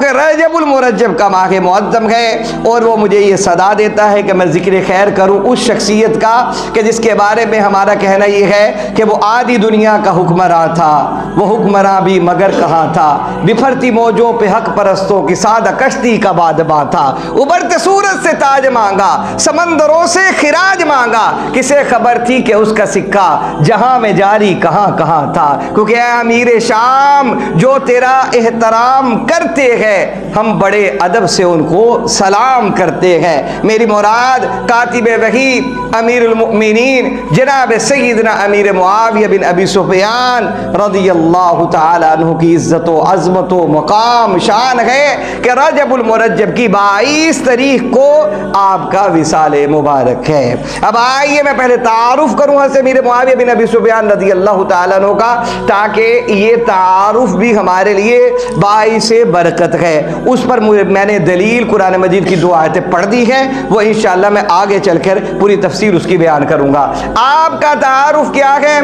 کہ رجب المرجب کا ماہ معظم ہے اور وہ مجھے یہ صدا دیتا ہے کہ میں ذکر خیر کروں اس شخصیت کا کہ جس کے بارے میں ہمارا کہنا یہ ہے کہ وہ آدھی دنیا کا حکمراں تھا، وہ حکمراں بھی مگر کہاں تھا، بفرتی موجوں پہ حق پرستوں کی سادہ کشتی کا بادباں تھا، ابھرتے سورج سے تاج مانگا، سمندروں سے خراج مانگا، کسے خبر تھی کہ اس کا سکہ جہاں میں جاری کہاں کہاں تھا، کیونکہ اے امیر شام جو تیرا احترام کرتے ہیں ہم بڑے ادب سے ان کو سلام کرتے ہیں۔ میری مراد کاتب وحی امیر المؤمنین جناب سیدنا امیر معاویہ بن ابی سفیان رضی اللہ تعالیٰ عنہ کی عزت و عظمت و مقام شان ہے کہ رجب المرجب کی 22 تاریخ کو آپ کا وصال مبارک ہے۔ اب آئیے میں پہلے تعارف کروں حضرت امیر معاویہ بن ابی سفیان رضی اللہ تعالیٰ عنہ کا، تاکہ یہ تعارف بھی ہمارے لیے باعث برکت ہے۔ اس پر میں نے دلیل قرآن مجید کی 2 آیتیں پڑھ دی ہیں، وہ انشاءاللہ میں آگے چل کر پوری تفسیر اس کی بیان کروں گا۔ آپ کا تعارف کیا ہے؟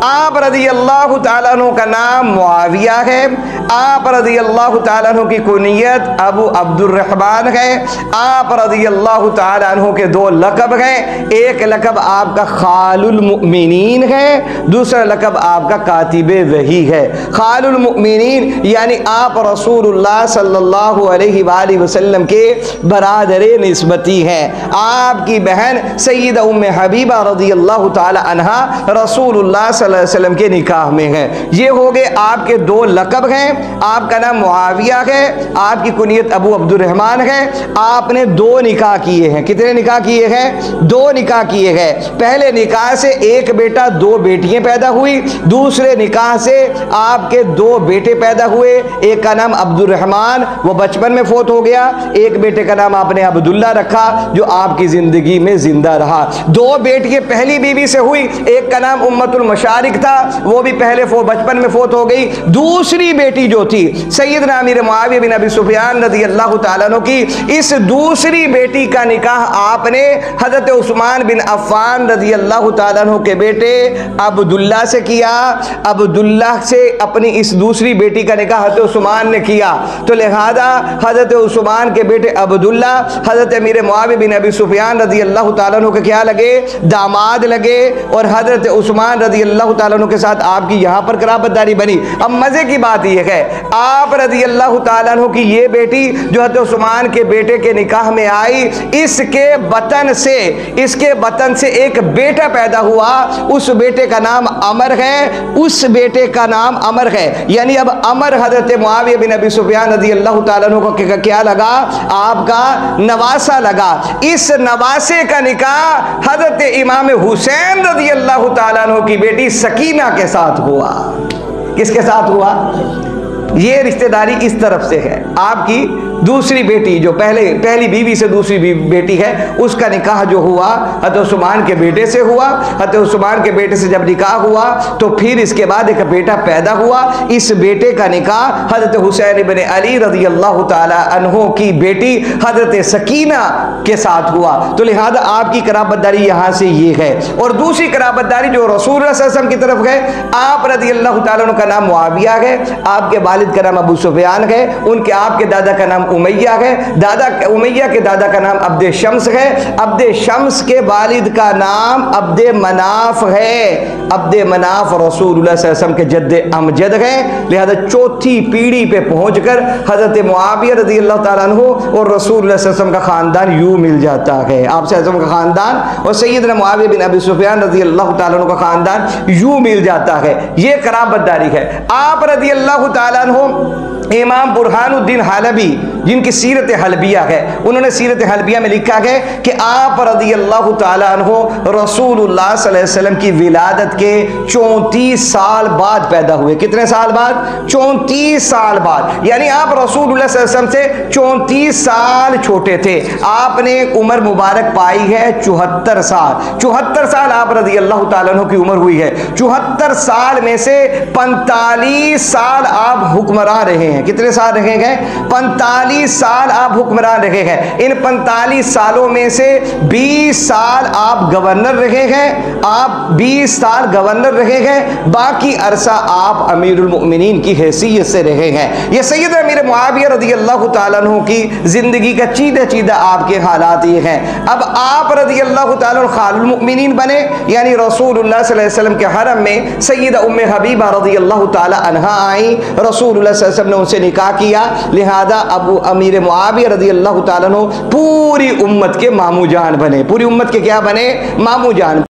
آپ رضی اللہ تعالیٰ عنہ کا نام معاویہ ہے، آپ رضی اللہ تعالیٰ عنہ کی کنیت ابو عبد الرحمن ہے، آپ رضی اللہ تعالیٰ عنہ کے 2 لقب ہیں، ایک لقب آپ کا خال المؤمنین ہے، دوسرا لقب آپ کا کاتب وحی ہے۔ خال المؤمنین یعنی آپ رسول اللہ صلی اللہ علیہ وآلہ وسلم کے برادر نسبتی ہیں، آپ کی بہن سیدہ ام حبیبہ رضی اللہ تعالی عنہا رسول اللہ صلی اللہ علیہ وسلم کے نکاح میں ہیں۔ یہ ہو گئے آپ کے 2 لقب ہیں، آپ کا نام معاویہ ہے، آپ کی کنیت ابو عبد الرحمن ہے۔ آپ نے 2 نکاح کیے ہیں، کتنے نکاح کیے ہیں؟ 2 نکاح کیے ہیں۔ پہلے نکاح سے 1 بیٹا 2 بیٹیاں پیدا ہوئی، دوسرے نکاح سے آپ کے 2 بیٹے پیدا ہوئے، ایک کا نام عبد الرحمن وہ بچپن میں فوت ہو گیا، ایک بیٹے کا نام آپ نے عبداللہ رکھا جو آپ کی زندگی میں زندہ رہا۔ 2 بیٹیاں پہلی بیوی سے ہوئی، ایک کا نام امت المشارق تھا وہ بھی پہلے بچپن میں فوت ہو گئی، دوسری بیٹی جو تھی سیدنا امیر معاویہ بن ابی سفیان رضی اللہ تعالیٰ عنہ کی، اس دوسری بیٹی کا نکاح آپ نے حضرت عثمان بن عفان رضی اللہ تعالیٰ عنہ کے بیٹے عبداللہ سے کیا، عبداللہ سے اپنی اس دوسری بیٹی کا نکاح حضرت عثمان نے کیا، تو لہذا حضرت عثمان کے بیٹے عبداللہ حضرت امیر معاویہ بن ابی سفیان رضی اللہ تعالیٰ عنہ کے کیا لگے؟ داماد لگے، اور حضرت عثمان رضی اللہ تعالیٰ عنہ کے ساتھ آپ کی یہاں پر قرابت داری بنی۔ اب مزے کی بات یہ ہے آپ رضی اللہ تعالیٰ عنہ کی یہ بیٹی جو حضرت عثمان کے بیٹے کے نکاح میں آئی، اس کے بطن سے ایک بیٹا پیدا ہوا، اس بیٹے کا نام عمر ہے، یعنی اب عمر حضرت معاویہ بن ابی سفیان رضی اللہ تعالیٰ عنہ کو کیا لگا؟ آپ کا نواسا لگا۔ اس نواسے کا نکاح حضرت امام حسین رضی اللہ تعالیٰ عنہ کی بیٹی سکینہ کے ساتھ ہوا۔ کس کے ساتھ ہوا؟ یہ رشتہ داری اس طرف سے ہے، آپ کی دوسری بیٹی جو پہلی بیوی سے دوسری بیٹی ہے اس کا نکاح جو ہوا حضرت عثمان کے بیٹے سے ہوا، حضرت عثمان کے بیٹے سے جب نکاح ہوا تو پھر اس کے بعد ایک بیٹا پیدا ہوا، اس بیٹے کا نکاح حضرت حسین بن علی رضی اللہ تعالی عنہ کی بیٹی حضرت سکینہ کے ساتھ ہوا، تو لہذا آپ کی قرابت داری یہاں سے یہ ہے۔ اور دوسری قرابت داری جو رسول اللہ صلی اللہ علیہ وسلم کی طرف ہے، آپ رضی اللہ تعالیٰ عنہ کا نام معاویہ ہے، آپ کے والد کا نام ابو سفیان ہے، ان کے آپ کے دادا کا نام امیہ ہے، امیہ کے دادا کا نام عبد شمس ہے، عبد شمس کے والد کا نام عبد مناف ہے، عبد مناف رسول اللہ صلی اللہ علیہ وسلم کے جد امجد ہے، لہذا 4تھی پیڑھی پہ پہنچ کر حضرت معاویہ رضی اللہ تعالیٰ عنہ اور رسول اللہ صلی اللہ علیہ وسلم کا خاندان یوں مل جاتا ہے، آپ صلی اللہ علیہ وسلم کا خاندان اور سیدنا معاویہ بن ابی سفیان رضی اللہ تعالیٰ عنہ کا خاندان یوں مل جاتا ہے، یہ قرابت داری ہے۔ آپ رضی اللہ تعالیٰ عنہ امام برہان الدین حلبی جن کی سیرت حلبیہ ہے، انہوں نے سیرت حلبیہ میں لکھا ہے کہ آپ رضی اللہ تعالیٰ عنہ رسول اللہ صلی اللہ علیہ وسلم کی ولادت کے 34 سال بعد پیدا ہوئے۔ کتنے سال بعد؟ 34 سال بعد، یعنی آپ رسول اللہ صلی اللہ علیہ وسلم سے 34 سال چھوٹے تھے۔ آپ نے عمر مبارک پائی ہے 74 سال، 74 سال آپ رضی اللہ تعالیٰ عنہ کی عمر ہوئی ہے۔ 74 سال میں سے 45 سال آپ حکمراں رہے ہیں، ہیں. کتنے سال رہے گئے؟ 45 سال آپ حکمران رہے ہیں. ان 45 سالوں میں سے 20 سال آپ گورنر رہے ہیں، آپ 20 سال گورنر رہے ہیں، باقی عرصہ آپ امیر المؤمنین کی حیثیت سے رہے ہیں. یہ سید امیر معاویہ رضی اللہ تعالیٰ عنہ کی زندگی کا چیدہ چیدہ آپ کے حالات یہ ہیں. اب آپ رضی اللہ تعالیٰ عنہ خال المؤمنین بنے، یعنی رسول اللہ صلی اللہ علیہ وسلم کے حرم میں سیدہ ام حبیبہ رضی اللہ تعالیٰ عنہا آئیں، رسول اللہ صلی اللہ علیہ وسلم نے ان سے نکاح کیا. لہذا ابو امیر معاویہ رضی اللہ تعالیٰ عنہ پوری امت کے مامو جان بنے. پوری امت کے کیا بنے؟ مامو جان.